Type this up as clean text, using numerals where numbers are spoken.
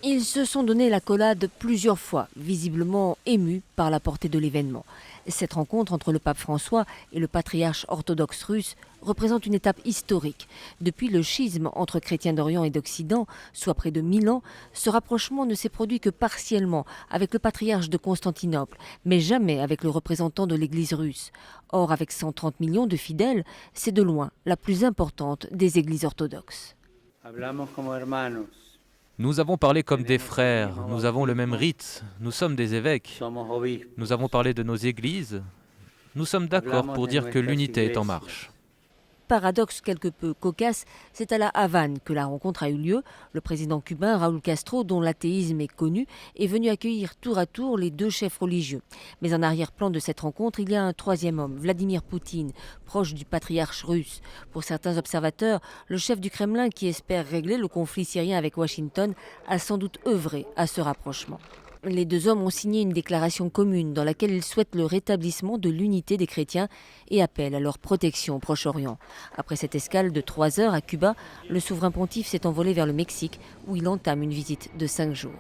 Ils se sont donné l'accolade plusieurs fois, visiblement émus par la portée de l'événement. Cette rencontre entre le pape François et le patriarche orthodoxe russe représente une étape historique. Depuis le schisme entre chrétiens d'Orient et d'Occident, soit près de 1000 ans, ce rapprochement ne s'est produit que partiellement avec le patriarche de Constantinople, mais jamais avec le représentant de l'Église russe. Or, avec 130 millions de fidèles, c'est de loin la plus importante des églises orthodoxes. Nous avons parlé comme des frères, nous avons le même rite, nous sommes des évêques. Nous avons parlé de nos églises. Nous sommes d'accord pour dire que l'unité est en marche. Paradoxe quelque peu cocasse, c'est à la Havane que la rencontre a eu lieu. Le président cubain Raúl Castro, dont l'athéisme est connu, est venu accueillir tour à tour les deux chefs religieux. Mais en arrière-plan de cette rencontre, il y a un troisième homme, Vladimir Poutine, proche du patriarche russe. Pour certains observateurs, le chef du Kremlin, qui espère régler le conflit syrien avec Washington, a sans doute œuvré à ce rapprochement. Les deux hommes ont signé une déclaration commune dans laquelle ils souhaitent le rétablissement de l'unité des chrétiens et appellent à leur protection au Proche-Orient. Après cette escale de 3 heures à Cuba, le souverain pontife s'est envolé vers le Mexique où il entame une visite de 5 jours.